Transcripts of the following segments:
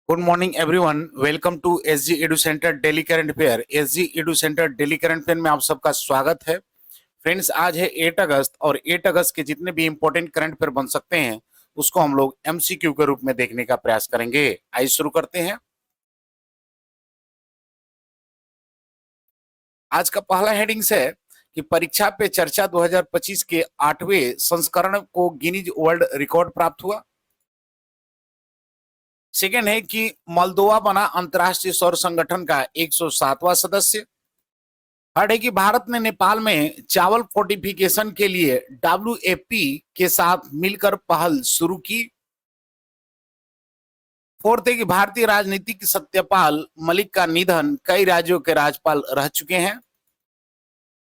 Good morning everyone, welcome to SG edu centre daily current affair. SG edu centre daily current affair में आप सबका स्वागत है। Friends, आज है 8 अगस्त और 8 अगस्त के जितने भी इंपॉर्टेंट करंट अफेयर बन सकते हैं उसको हम लोग एमसीक्यू के रूप में देखने का प्रयास करेंगे। आइए शुरू करते हैं। आज का पहला हेडिंग्स है कि परीक्षा पे चर्चा 2025 के 8वें संस्करण को गिनीज वर्ल्ड रिकॉर्ड प्राप्त हुआ। सेकेंड है कि मोल्दोवा बना अंतर्राष्ट्रीय सौर संगठन का 107वां सदस्य। थर्ड है कि भारत ने नेपाल में चावल फोर्टिफिकेशन के लिए WFP के साथ मिलकर पहल शुरू की। फोर्थ है कि भारतीय राजनीतिक सत्यपाल मलिक का निधन कई राज्यों के राज्यपाल रह चुके हैं।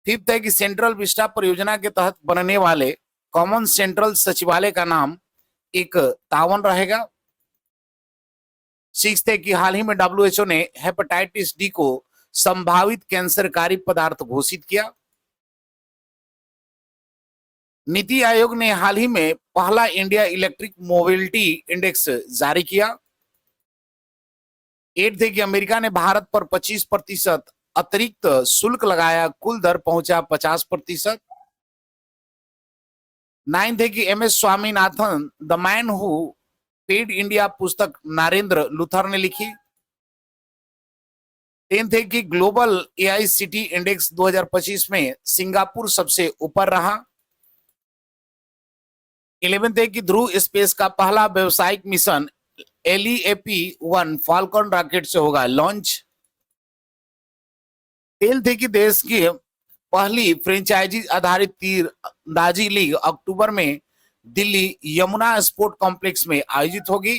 फिफ्थ है कि सेंट्रल विस्टा परियोजना के तहत बनने वाले कॉमन सेंट्रल सचिवालय का नाम एक तावन रहेगा। सिक्स्थ है कि हाल ही में WHO ने हेपेटाइटिस डी को संभावित कैंसरकारी पदार्थ घोषित किया। नीति आयोग ने हाल ही में पहला इंडिया इलेक्ट्रिक मोबिलिटी इंडेक्स जारी किया। एट है कि अमेरिका ने भारत पर 25% अतिरिक्त शुल्क लगाया, कुल दर पहुंचा 50%। नाइन्थ है कि MS Swaminathan the man who paid India पुस्तक नरेंद्र लूथर ने लिखी। टेंथ है कि ग्लोबल AICT इंडेक्स 2025 में सिंगापुर सबसे ऊपर रहा। 11th है कि ध्रुव स्पेस का पहला व्यवसायिक मिशन LEAP-1 फाल्कन रॉकेट से होगा लॉन्च। 12th है कि देश की पहली फ्रेंचाइजी आधारित तीरंदाजी लीग अक्टूबर में दिल्ली यमुना स्पोर्ट कॉम्प्लेक्स में आयोजित होगी।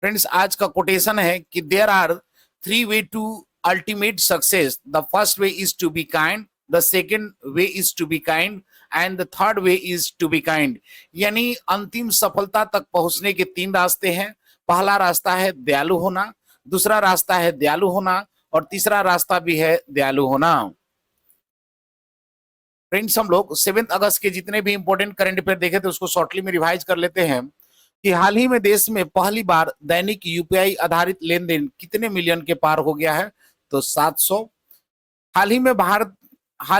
फ्रेंड्स, आज का कोटेशन है कि there are 3 way to ultimate success. The first way is to be kind, the second way is to be kind and the third way is to be kind. यानी अंतिम सफलता तक पहुंचने के 3 रास्ते हैं। पहला रास्ता है दयालु होना, दूसरा रास्ता है दयालु होना और तीसरा रास्ता भी है दयालु होना। फ्रेंड्स, हम लोग 7 अगस्त के जितने भी इंपॉर्टेंट करंट अफेयर देखे थे उसको शॉर्टली में रिवाइज कर लेते हैं कि हाल ही में देश में पहली बार दैनिक UPI आधारित लेन देन कितने मिलियन के पार हो गया है, तो 700। हाल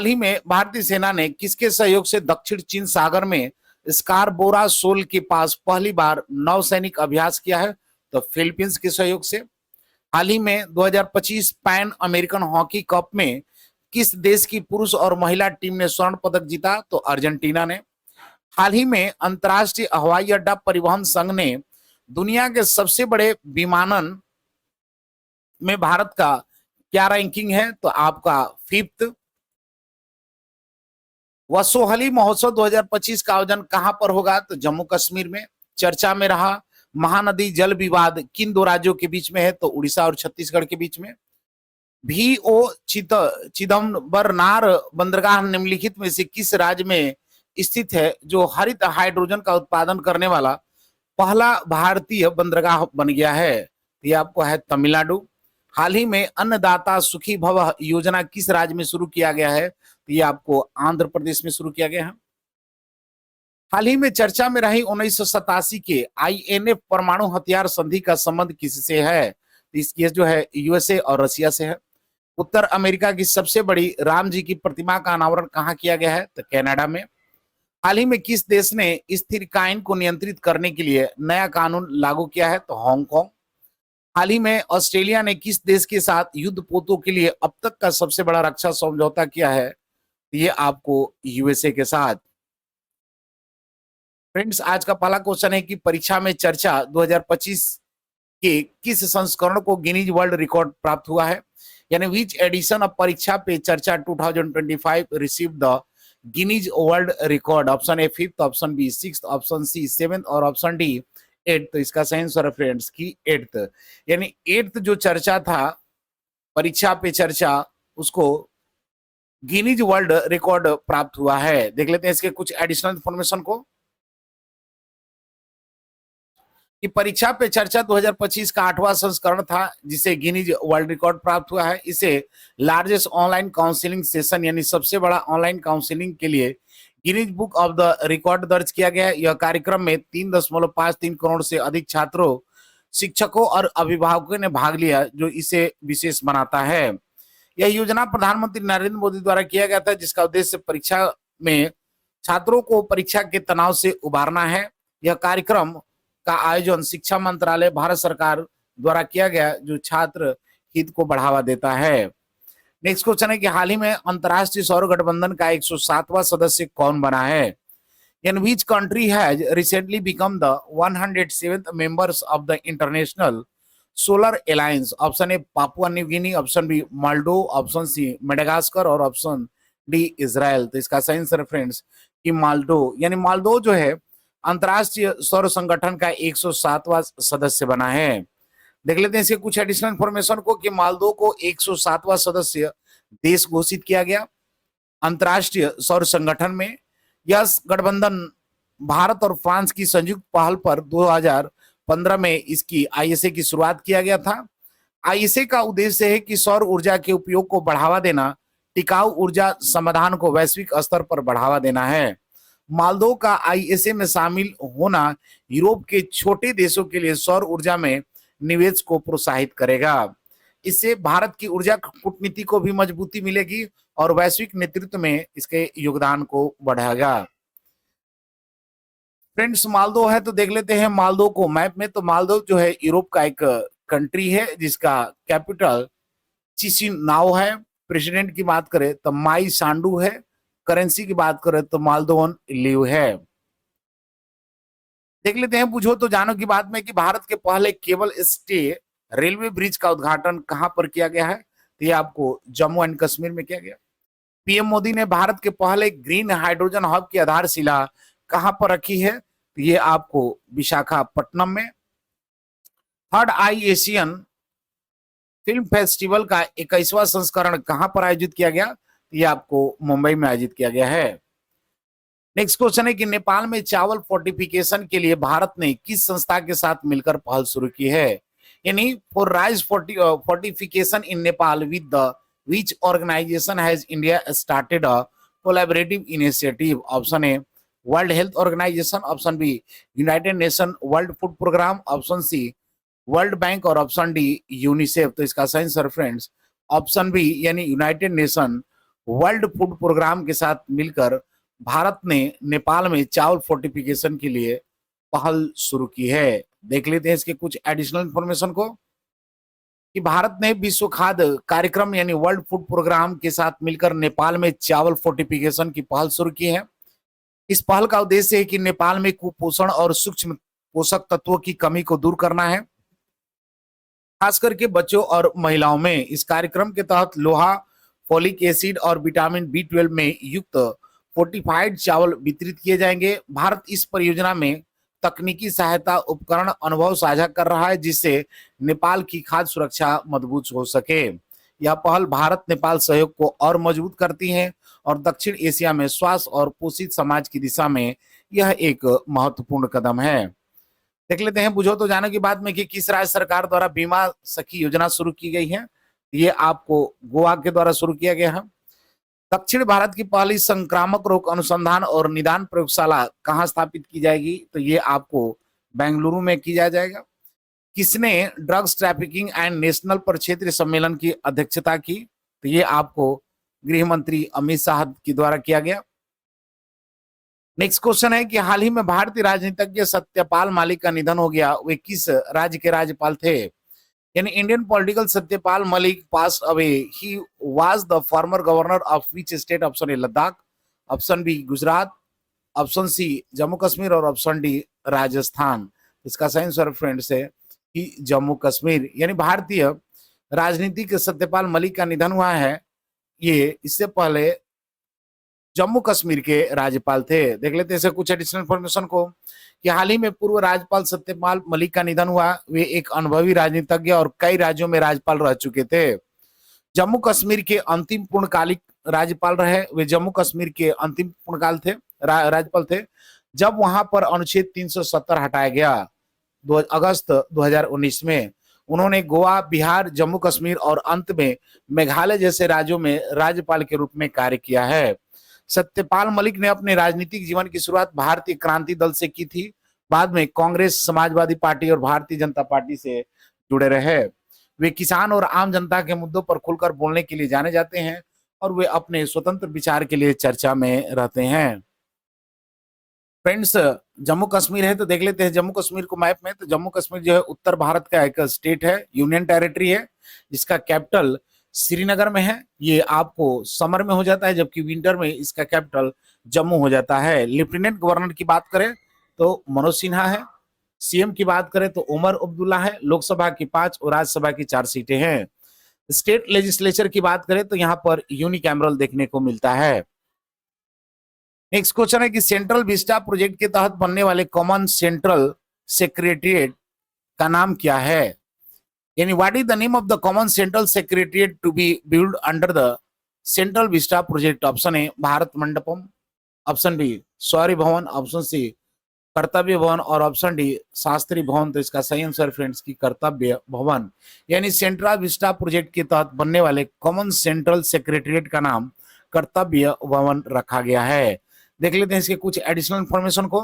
ही में भारतीय सेना ने किसके सहयोग से दक्षिण चीन सागर में स्कारबोरा शोल के पास पहली बार नौसैनिक अभ्यास किया है, तो फिलीपींस के सहयोग से। हाल ही में 2025 पैन अमेरिकन हॉकी कप में किस देश की पुरुष और महिला टीम ने स्वर्ण पदक जीता, तो अर्जेंटीना ने। हाल ही में अंतर्राष्ट्रीय हवाई अड्डा परिवहन संघ ने दुनिया के सबसे बड़े विमानन में भारत का क्या रैंकिंग है, तो आपका 5th। वसोहली महोत्सव 2025 का आयोजन कहां पर होगा, तो जम्मू कश्मीर में। चर्चा में रहा महानदी जल विवाद किन 2 राज्यों के बीच में है, तो उड़ीसा और छत्तीसगढ़ के बीच में। VO चिदम्बरनार बंदरगाह निम्नलिखित में से किस राज्य में स्थित है जो हरित हाइड्रोजन का उत्पादन करने वाला पहला भारतीय बंदरगाह बन गया है, ये आपको है तमिलनाडु। हाल ही में अन्नदाता सुखी भव योजना किस राज्य में शुरू किया गया है, तो ये आपको आंध्र प्रदेश में शुरू किया गया है। हाल ही में चर्चा में रही 1987 के INF परमाणु हथियार संधि का संबंध किससे है, तो इसकी जो है USA और रशिया से है। उत्तर अमेरिका की सबसे बड़ी राम जी की प्रतिमा का अनावरण कहाँ किया गया है, तो कनाडा में। हाल ही में किस देश ने स्थिरकाइन को नियंत्रित करने के लिए नया कानून लागू किया है, तो हांगकांग। हाल ही में ऑस्ट्रेलिया ने किस देश के साथ युद्ध पोतों के लिए अब तक का सबसे बड़ा रक्षा समझौता किया है, ये आपको USA के साथ। फ्रेंड्स, आज का पहला क्वेश्चन है कि परीक्षा में चर्चा 2025 के किस संस्करण को गिनीज वर्ल्ड रिकॉर्ड प्राप्त हुआ है, यानी विच एडिशन ऑफ परीक्षा Pe Charcha 2025 receive the Guinness world record. Option A 5th, option B 6th, option C 7th और ऑप्शन डी 8th। तो इसका सही आंसर है फ्रेंड्स की 8th, यानी 8th जो चर्चा था परीक्षा पे चर्चा उसको गिनीज वर्ल्ड रिकॉर्ड प्राप्त हुआ है। देख लेते हैं इसके कुछ एडिशनल इंफॉर्मेशन को कि परीक्षा पे चर्चा 2025 का 8वां संस्करण था जिसे गिनीज वर्ल्ड रिकॉर्ड प्राप्त हुआ है। इसे लार्जेस्ट ऑनलाइन काउंसलिंग सेशन यानी सबसे बड़ा ऑनलाइन काउंसलिंग के लिए Guinness book of the record दर्ज किया गया है। यह कार्यक्रम में 3.53 करोड़ से अधिक छात्रों शिक्षकों और अभिभावकों ने भाग लिया, जो इसे विशेष बनाता है। यह योजना प्रधानमंत्री नरेंद्र मोदी द्वारा किया गया था, जिसका उद्देश्य परीक्षा में छात्रों को परीक्षा के तनाव से उबारना है। यह कार्यक्रम का आयोजन शिक्षा मंत्रालय भारत सरकार द्वारा किया गया, जो छात्र हित को बढ़ावा देता है। नेक्स्ट क्वेश्चन है कि हाल ही में अंतरराष्ट्रीय सौर गठबंधन का 107वां सदस्य कौन बना है? In which country has recently become the 107th members of the International Solar Alliance? Option A Papua New Guinea, option B माल्डो, ऑप्शन सी मेडागास्कर और ऑप्शन डी इजराइल। तो इसका सही आंसर फ्रेंड्स कि माल्डो, यानी माल्दो जो है अंतरराष्ट्रीय सौर संगठन का 107वां सदस्य बना है। देख लेते हैं इसके कुछ एडिशनल इंफॉर्मेशन को कि मालदो को 107वां सदस्य देश घोषित किया गया अंतरराष्ट्रीय सौर संगठन में। यह गठबंधन भारत और फ्रांस की संयुक्त पहल पर 2015 में इसकी आईएसए की शुरुआत किया गया था। आईएसए का उद्देश्य है कि सौर ऊर्जा के उपयोग को बढ़ावा देना, टिकाऊ ऊर्जा समाधान को वैश्विक स्तर पर बढ़ावा देना है। मालदो का आईएसए में शामिल होना यूरोप के छोटे देशों के लिए सौर ऊर्जा में निवेश को प्रोत्साहित करेगा। इससे भारत की ऊर्जा कूटनीति को भी मजबूती मिलेगी और वैश्विक नेतृत्व में इसके योगदान को बढ़ाएगा। फ्रेंड्स मालदो है तो देख लेते हैं मालदो को मैप में। तो मालदो जो है यूरोप का एक कंट्री है जिसका कैपिटल चिसिनाओ है। प्रेसिडेंट की बात करें तो माई सांडू है। करेंसी की बात करें तो मालदोवन लीव है। देख लेते हैं पूछो तो जानो की बात में कि भारत के पहले केबल स्टे रेलवे ब्रिज का उद्घाटन कहां पर किया गया है? तो ये आपको जम्मू एंड कश्मीर में किया गया। पीएम मोदी ने भारत के पहले ग्रीन हाइड्रोजन हब की आधारशिला कहां पर रखी है? तो ये आपको विशाखापट्टनम में। थर्ड आई एशियन फिल्म फेस्टिवल का 21वां संस्करण कहां पर आयोजित किया गया? ये आपको मुंबई में आयोजित किया गया है। नेक्स्ट क्वेश्चन है कि नेपाल में चावल फोर्टिफिकेशन के लिए भारत ने किस संस्था के साथ मिलकर पहल शुरू की है? यानी for rice fortification in Nepal with the which organisation has India started a collaborative initiative? Option A world health organisation, option B United Nation world food programme, option C world bank और ऑप्शन डी यूनिसेफ। तो इसका सही answer friends option B यानी United Nation world food programme के साथ मिलकर भारत ने नेपाल में चावल फोर्टिफिकेशन के लिए पहल शुरू की है। देख लेते हैं इसके कुछ एडिशनल इंफॉर्मेशन को कि भारत ने विश्व खाद्य कार्यक्रम यानी वर्ल्ड फूड प्रोग्राम के साथ मिलकर नेपाल में चावल फोर्टिफिकेशन की पहल शुरू की है। इस पहल का उद्देश्य है कि नेपाल में कुपोषण और सूक्ष्म पोषक तत्वों की कमी को दूर करना है, खास करके बच्चों और महिलाओं में। इस कार्यक्रम के तहत लोहा, फोलिक एसिड और विटामिन बी12 में युक्त फोर्टिफाइड चावल वितरित किए जाएंगे। भारत इस परियोजना में तकनीकी सहायता, उपकरण, अनुभव साझा कर रहा है, जिससे नेपाल की खाद्य सुरक्षा मजबूत हो सके। यह पहल भारत नेपाल सहयोग को और मजबूत करती है और दक्षिण एशिया में स्वास्थ्य और पोषित समाज की दिशा में यह एक महत्वपूर्ण कदम है। देख लेते हैं बुझो तो जानो की बात में कि किस राज्य सरकार द्वारा बीमा सखी योजना शुरू की गई है? ये आपको गोवा के द्वारा शुरू किया गया है। दक्षिण भारत की पहली संक्रामक रोग अनुसंधान और निदान प्रयोगशाला कहां स्थापित की जाएगी? तो ये आपको बेंगलुरु में किया जाएगा। किसने ड्रग्स ट्रैफिकिंग एंड नेशनल पर क्षेत्रीय सम्मेलन की अध्यक्षता की? तो ये आपको गृह मंत्री अमित शाह के द्वारा किया गया। नेक्स्ट क्वेश्चन है कि हाल ही में भारतीय राजनीतिज्ञ सत्यपाल मलिक का निधन हो गया, वे किस राज्य के राज्यपाल थे? यानी Indian political Satyapal Malik passed away, he was the former governor of which state? Option A Ladakh, option B Gujarat, option C Jammu Kashmir और ऑप्शन डी राजस्थान। इसका सही आंसर फ्रेंड्स है कि जम्मू कश्मीर। यानी भारतीय राजनीति के सत्यपाल मलिक का निधन हुआ है, ये इससे पहले जम्मू कश्मीर के राज्यपाल थे। देख लेते हैं कुछ एडिशनल इन्फॉर्मेशन को कि हाल ही में पूर्व राज्यपाल सत्यपाल मलिक का निधन हुआ। वे एक अनुभवी राजनीतिज्ञ और कई राज्यों में राज्यपाल रह चुके थे। जम्मू कश्मीर के अंतिम पूर्णकालिक राज्यपाल रहे। वे जम्मू कश्मीर के अंतिम पूर्णकाल थे राज्यपाल थे जब वहां पर अनुच्छेद 370 हटाया गया अगस्त 2019 में। उन्होंने गोवा, बिहार, जम्मू कश्मीर और अंत में मेघालय जैसे राज्यों में राज्यपाल के रूप में कार्य किया है। सत्यपाल मलिक ने अपने राजनीतिक जीवन की शुरुआत भारतीय क्रांति दल से की थी। बाद में कांग्रेस, समाजवादी पार्टी और भारतीय जनता पार्टी से जुड़े रहे। वे किसान और आम जनता के मुद्दों पर खुलकर बोलने के लिए जाने जाते हैं और वे अपने स्वतंत्र विचार के लिए चर्चा में रहते हैं। फ्रेंड्स, जम्मू कश्मीर है तो देख लेते हैं जम्मू कश्मीर को मैप में। तो जम्मू कश्मीर जो है उत्तर भारत का एक स्टेट है, यूनियन टेरिटरी है, जिसका कैपिटल श्रीनगर में है। ये आपको समर में हो जाता है, जबकि विंटर में इसका कैपिटल जम्मू हो जाता है। लेफ्टिनेंट गवर्नर की बात करें तो मनोज सिन्हा है। सीएम की बात करें तो उमर अब्दुल्ला है। लोकसभा की 5 और राज्यसभा की 4 सीटें हैं। स्टेट लेजिस्लेचर की बात करें तो यहाँ पर यूनिकैमरल देखने को मिलता है। नेक्स्ट क्वेश्चन है कि सेंट्रल विस्टा प्रोजेक्ट के तहत बनने वाले कॉमन सेंट्रल सेक्रेटरिएट का नाम क्या है? यानी what is the name of the common Central Secretariat to be build under the Central Vista project? Option A Bharat Mandapam, option B Shaurya Bhavan, option सी कर्तव्य भवन और ऑप्शन डी शास्त्री भवन। तो इसका सही आंसर फ्रेंड्स की कर्तव्य भवन। यानी सेंट्रल विस्टा प्रोजेक्ट के तहत बनने वाले कॉमन सेंट्रल सेक्रेटरिएट का नाम कर्तव्य भवन रखा गया है। देख लेते हैं इसके कुछ एडिशनल इंफॉर्मेशन को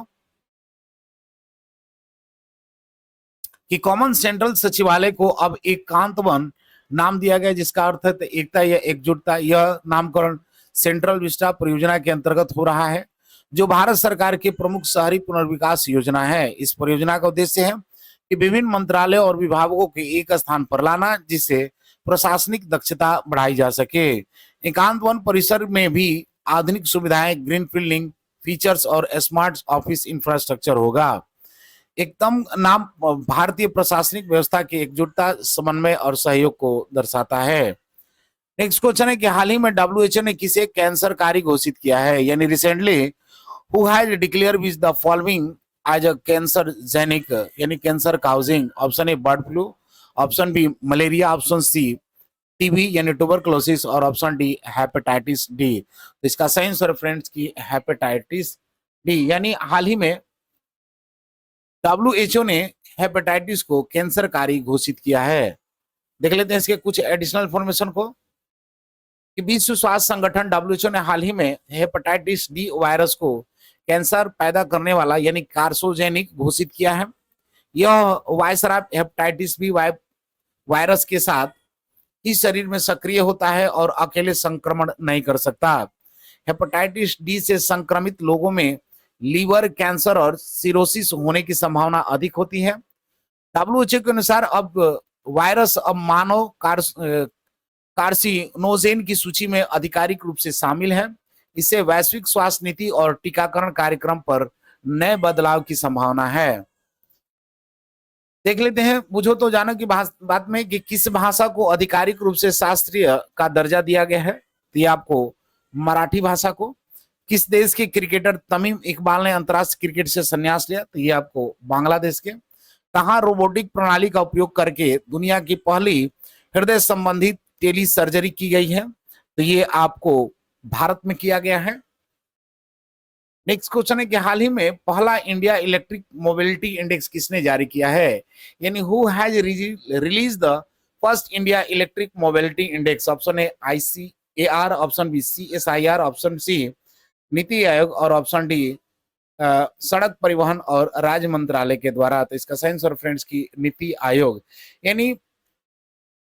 कि कॉमन सेंट्रल सचिवालय को अब एकांत वन नाम दिया गया, जिसका अर्थ है एकता या एकजुटता। यह नामकरण सेंट्रल विस्टा परियोजना के अंतर्गत हो रहा है, जो भारत सरकार की प्रमुख शहरी पुनर्विकास योजना है। इस परियोजना का उद्देश्य है कि विभिन्न मंत्रालयों और विभागों को एक स्थान पर लाना, जिससे प्रशासनिक दक्षता बढ़ाई जा सके। एकांत वन परिसर में भी आधुनिक सुविधाएं, ग्रीन फील्डिंग फीचर्स और स्मार्ट ऑफिस इंफ्रास्ट्रक्चर होगा। एकदम नाम भारतीय प्रशासनिक व्यवस्था की एकजुटता, समन्वय और सहयोग को दर्शाता है। नेक्स्ट क्वेश्चन है कि हाल ही में डब्ल्यूएचओ ने किसे कैंसरकारी घोषित किया है? यानी recently who has declare which the following as a carcinogenic, यानी cancer causing? Option A bird flu, option B malaria, option C TB यानी ट्यूबरकुलोसिस और ऑप्शन डी हेपेटाइटिस डी। तो इसका सही आंसर फ्रेंड्स की हेपेटाइटिस डी। यानी हाल ही में डब्ल्यूएचओ ने हेपेटाइटिस को कैंसरकारी घोषित किया है। देख लेते हैं इसके कुछ एडिशनल इंफॉर्मेशन को कि विश्व स्वास्थ्य संगठन डब्ल्यूएचओ ने हाल ही में हेपेटाइटिस डी वायरस को कैंसर पैदा करने वाला यानी कार्सोजेनिक घोषित किया है। यह वायसराय हेपेटाइटिस बी वायरस के साथ ही शरीर में सक्रिय होता है और अकेले संक्रमण नहीं कर सकता। हेपेटाइटिस डी से संक्रमित लोगों में लीवर कैंसर और सिरोसिस होने की संभावना अधिक होती है। डब्ल्यूएचओ के अनुसार अब वायरस अब मानव कार्सिनोजेन की सूची में आधिकारिक रूप से शामिल है। इससे वैश्विक स्वास्थ्य नीति और टीकाकरण कार्यक्रम पर नए बदलाव की संभावना है। देख लेते हैं बुझो तो जानो की बात में कि किस भाषा को आधिकारिक रूप से शास्त्रीय का दर्जा दिया गया है? तो ये आपको मराठी भाषा को। किस देश के क्रिकेटर तमीम इकबाल ने अंतरराष्ट्रीय क्रिकेट से संन्यास लिया? तो ये आपको बांग्लादेश के। कहाँ रोबोटिक प्रणाली का उपयोग करके दुनिया की पहली हृदय संबंधी टेली सर्जरी की गई है? तो ये आपको भारत में किया गया है। नेक्स्ट क्वेश्चन है कि हाल ही में पहला इंडिया इलेक्ट्रिक मोबिलिटी इंडेक्स किसने जारी किया है? यानी who has released the first India electric mobility index? Option A ICAR, option B CSIR, option C NITI Aayog और ऑप्शन डी सड़क परिवहन और राज्य मंत्रालय के द्वारा। तो इसका सही आंसर फ्रेंड्स की नीति आयोग। यानी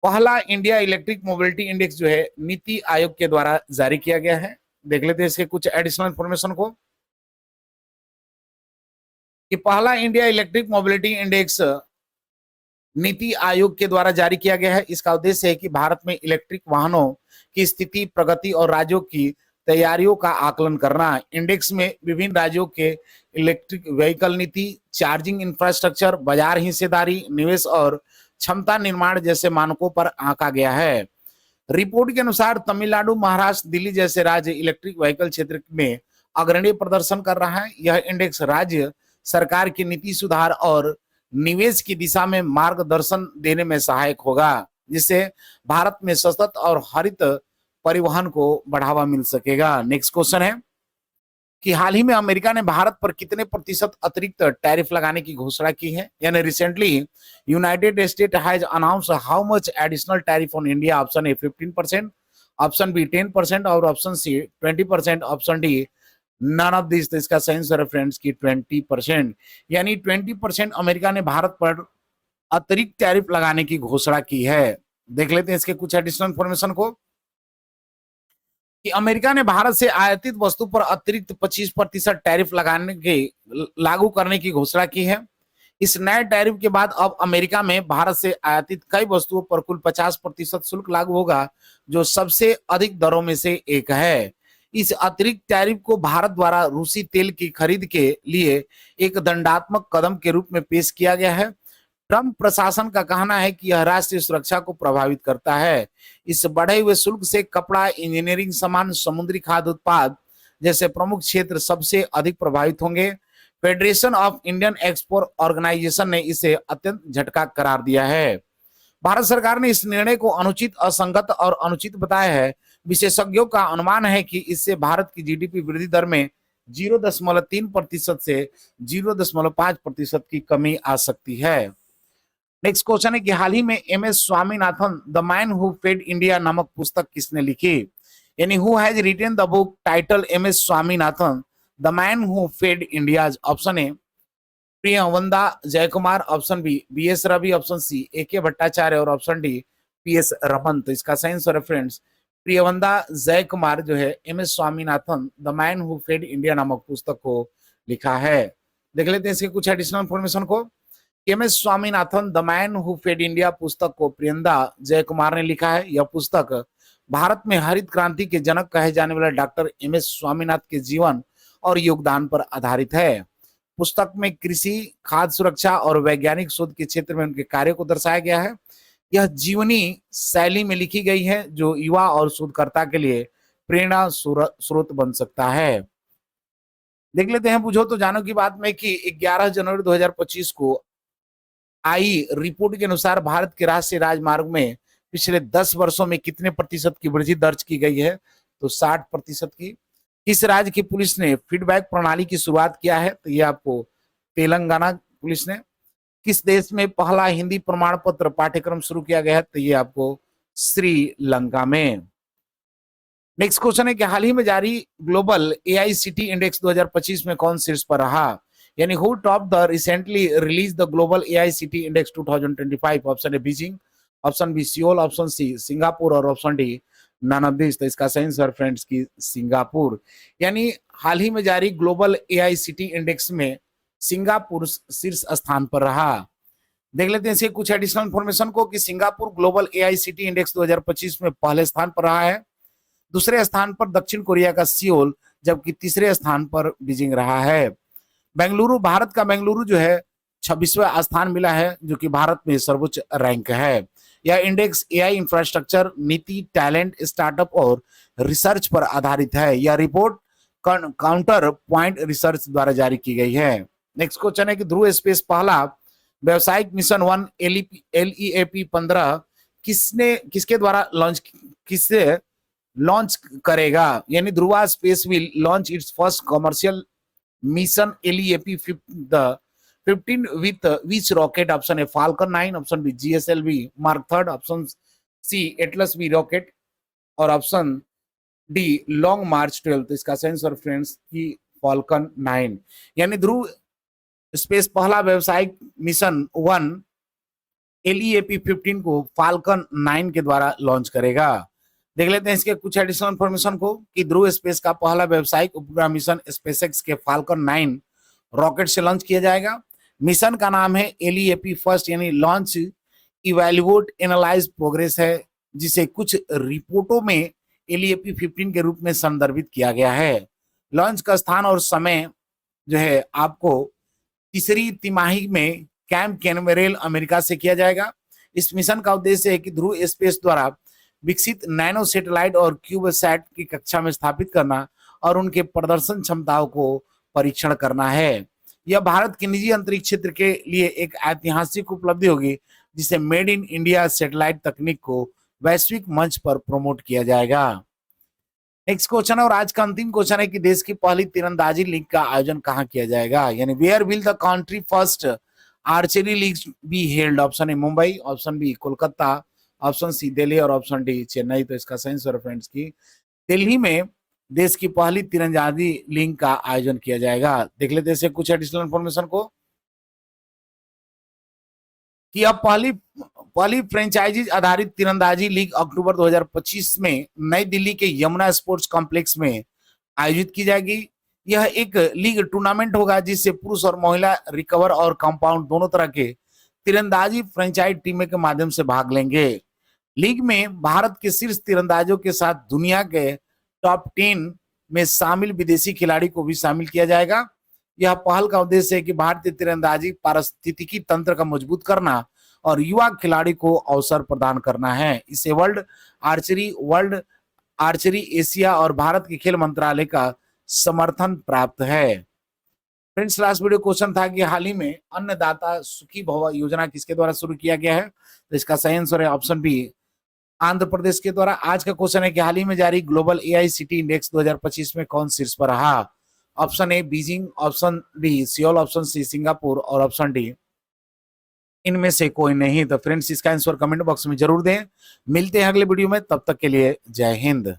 पहला इंडिया इलेक्ट्रिक मोबिलिटी इंडेक्स जो है नीति आयोग के द्वारा जारी किया गया है। देख लेते हैं इसके कुछ एडिशनल इंफॉर्मेशन को कि पहला India electric mobility index NITI Aayog के द्वारा जारी किया गया है। इसका उद्देश्य है कि भारत में इलेक्ट्रिक वाहनों की स्थिति, प्रगति और राज्यों की तैयारियों का आकलन करना। इंडेक्स में विभिन्न राज्यों के इलेक्ट्रिक व्हीकल नीति, चार्जिंग इंफ्रास्ट्रक्चर, बाजार हिस्सेदारी, निवेश और क्षमता निर्माण जैसे मानकों पर आंका गया है। रिपोर्ट के अनुसार तमिलनाडु, महाराष्ट्र, दिल्ली जैसे राज्य इलेक्ट्रिक व्हीकल क्षेत्र में अग्रणी प्रदर्शन कर रहा है। यह इंडेक्स राज्य सरकार की नीति सुधार और निवेश की दिशा में मार्गदर्शन देने में सहायक होगा, जिससे भारत में सतत और हरित परिवहन को बढ़ावा मिल सकेगा। नेक्स्ट क्वेश्चन है कि हाल ही में अमेरिका ने भारत पर कितने प्रतिशत अतिरिक्त टैरिफ लगाने की घोषणा की है? यानी recently United State has announced how much additional tariff on India? Option A 15%, option B 10% और option C 20%, option D none of this, तो इसका सही आंसर है फ्रेंड्स की 20%। यानी 20% अमेरिका ने भारत पर अतिरिक्त टैरिफ लगाने की घोषणा की है। देख लेते हैं इसके कुछ एडिशनल इंफॉर्मेशन को कि अमेरिका ने भारत से आयातित वस्तु पर अतिरिक्त 25% टैरिफ लगाने के लागू करने की घोषणा की है। इस नए टैरिफ के बाद अब अमेरिका में भारत से आयातित कई वस्तुओं पर कुल 50% शुल्क लागू होगा, जो सबसे अधिक दरों में से एक है। इस अतिरिक्त टैरिफ को भारत द्वारा रूसी तेल की खरीद के लिए एक दंडात्मक कदम के रूप में पेश किया गया है। ट्रंप प्रशासन का कहना है कि यह राष्ट्रीय सुरक्षा को प्रभावित करता है। इस बढ़े हुए शुल्क से कपड़ा, इंजीनियरिंग सामान, समुद्री खाद्य उत्पाद जैसे प्रमुख क्षेत्र सबसे अधिक प्रभावित होंगे। Federation of Indian export organisation ने इसे अत्यंत झटका करार दिया है। भारत सरकार ने इस निर्णय को अनुचित, असंगत और अनुचित बताया है। विशेषज्ञों का अनुमान है कि इससे भारत की जीडीपी वृद्धि दर में 0.3% से 0.5% की कमी आ सकती है। नेक्स्ट क्वेश्चन है कि हाल ही में MS Swaminathan the man who fed India नामक पुस्तक किसने लिखी? यानी who has written the book title MS Swaminathan the man who fed India? Option A Priyamvada Jaikumar, option B BS Ravi, option C AK Bhattacharya और ऑप्शन डी PS रमन। तो इसका सही आंसर है फ्रेंड्स प्रियवंदा जयकुमार जो है MS Swaminathan the man who fed India नामक पुस्तक को लिखा है। देख लेते हैं इसके कुछ एडिशनल इंफॉर्मेशन को। MS Swaminathan the man who fed India पुस्तक को प्रियंदा जयकुमार ने लिखा है। यह पुस्तक भारत में हरित क्रांति के जनक कहे जाने वाले डॉक्टर MS स्वामीनाथन के जीवन और योगदान पर आधारित है। पुस्तक में कृषि, खाद्य सुरक्षा और वैज्ञानिक शोध के क्षेत्र में उनके कार्य को दर्शाया गया है। यह जीवनी शैली में लिखी गई है जो युवा और शोधकर्ता के लिए प्रेरणा स्रोत बन सकता है। देख लेते हैं बुझो तो जानो की बात में कि 11 जनवरी 2025 को आई रिपोर्ट के अनुसार भारत के राष्ट्रीय राजमार्ग में पिछले 10 वर्षों में कितने प्रतिशत की वृद्धि दर्ज की गई है? तो 60% की। किस राज्य की पुलिस ने फीडबैक प्रणाली की शुरुआत किया है? तो ये आपको तेलंगाना पुलिस ने। किस देश में पहला हिंदी प्रमाण पत्र पाठ्यक्रम शुरू किया गया है? तो ये आपको श्रीलंका में। नेक्स्ट क्वेश्चन है कि हाल ही में जारी ग्लोबल AICT इंडेक्स 2025 में कौन शीर्ष पर रहा? यानी who top the recently release the global AICT index 2025? Option A Beijing, option B Seoul, option C Singapore और option D none of this. तो इसका सही आंसर फ्रेंड्स की सिंगापुर। यानी हाल ही में जारी ग्लोबल AICT इंडेक्स में सिंगापुर शीर्ष स्थान पर रहा। देख लेते हैं इसके कुछ एडिशनल इंफॉर्मेशन को कि सिंगापुर ग्लोबल AICT इंडेक्स 2025 में पहले स्थान पर रहा है। दूसरे स्थान पर दक्षिण कोरिया का सियोल, जबकि तीसरे स्थान पर बीजिंग रहा है। बेंगलुरु, भारत का बेंगलुरु जो है 26वां स्थान मिला है, जो कि भारत में सर्वोच्च रैंक है। यह इंडेक्स AI इंफ्रास्ट्रक्चर, नीति, टैलेंट, स्टार्टअप और रिसर्च पर आधारित है। यह रिपोर्ट काउंटर पॉइंट रिसर्च द्वारा जारी की गई है। नेक्स्ट क्वेश्चन है कि ध्रुव स्पेस पहला व्यावसायिक मिशन 1 LEAP 15 किसके द्वारा लॉन्च करेगा? यानी Dhruva Space will launch its first commercial mission LEAP 15 with which rocket? Option A Falcon 9, option B GSLV Mark 3, option C Atlas V rocket और ऑप्शन डी लॉन्ग मार्च 12। तो इसका सही आंसर फ्रेंड्स की falcon 9। यानी ध्रुव space पहला व्यावसायिक mission 1 LEAP 15 को falcon 9 के द्वारा लॉन्च करेगा। देख लेते हैं इसके कुछ एडिशनल इंफॉर्मेशन को कि ध्रुव स्पेस का पहला व्यावसायिक उपग्रह मिशन स्पेसएक्स के फाल्कन 9 रॉकेट से लॉन्च किया जाएगा। मिशन का नाम है LEAP फर्स्ट, यानी लॉन्च इवैल्यूएट एनालाइज प्रोग्रेस है, जिसे कुछ रिपोर्टों में LEAP 15 के रूप में संदर्भित किया गया है। लॉन्च का स्थान और समय जो है आपको तीसरी तिमाही में कैंप कैनवेरल अमेरिका से किया जाएगा। इस मिशन का उद्देश्य है कि ध्रुव स्पेस द्वारा विकसित नैनो सैटेलाइट और क्यूबसैट की कक्षा में स्थापित करना और उनके प्रदर्शन क्षमताओं को परीक्षण करना है। यह भारत के निजी अंतरिक्ष क्षेत्र के लिए एक ऐतिहासिक उपलब्धि होगी, जिसे मेड इन इंडिया सैटेलाइट तकनीक को वैश्विक मंच पर प्रमोट किया जाएगा। नेक्स्ट क्वेश्चन है और आज का अंतिम क्वेश्चन है कि देश की पहली तीरंदाजी लीग का आयोजन कहाँ किया जाएगा? यानी where will the country first archery league be held? Option A Mumbai, option B Kolkata, option C Delhi और ऑप्शन डी चेन्नई। तो इसका सही आंसर फ्रेंड्स की दिल्ली में देश की पहली तीरंदाजी लीग का आयोजन किया जाएगा। देख लेते हैं कुछ एडिशनल इंफॉर्मेशन को कि अब पहली पहली फ्रेंचाइजी आधारित तीरंदाजी लीग अक्टूबर 2025 में नई दिल्ली के यमुना स्पोर्ट्स कॉम्प्लेक्स में आयोजित की जाएगी। यह एक लीग टूर्नामेंट होगा जिससे पुरुष और महिला रिकवर और कंपाउंड दोनों तरह के तीरंदाजी फ्रेंचाइज टीमें के माध्यम से भाग लेंगे। लीग में भारत के शीर्ष तीरंदाजों के साथ दुनिया के टॉप 10 में शामिल विदेशी खिलाड़ी को भी शामिल किया जाएगा। यह पहल का उद्देश्य है कि भारतीय तीरंदाजी पारिस्थितिकी तंत्र का मजबूत करना और युवा खिलाड़ी को अवसर प्रदान करना है। इसे वर्ल्ड आर्चरी एशिया और भारत के खेल मंत्रालय का समर्थन प्राप्त है। फ्रेंड्स, लास्ट वीडियो क्वेश्चन था कि हाल ही में अन्नदाता सुखी भव योजना किसके द्वारा शुरू किया गया है, तो इसका सही आंसर है ऑप्शन बी, आंध्र प्रदेश के द्वारा। आज का क्वेश्चन है कि हाल ही में जारी ग्लोबल एआईसीटी इंडेक्स 2025 में कौन शीर्ष पर रहा। Option A Beijing, option B Seoul, option C Singapore और ऑप्शन डी इनमें से कोई नहीं। तो फ्रेंड्स, इसका आंसर कमेंट बॉक्स में जरूर दें। मिलते हैं अगले वीडियो में, तब तक के लिए जय हिंद।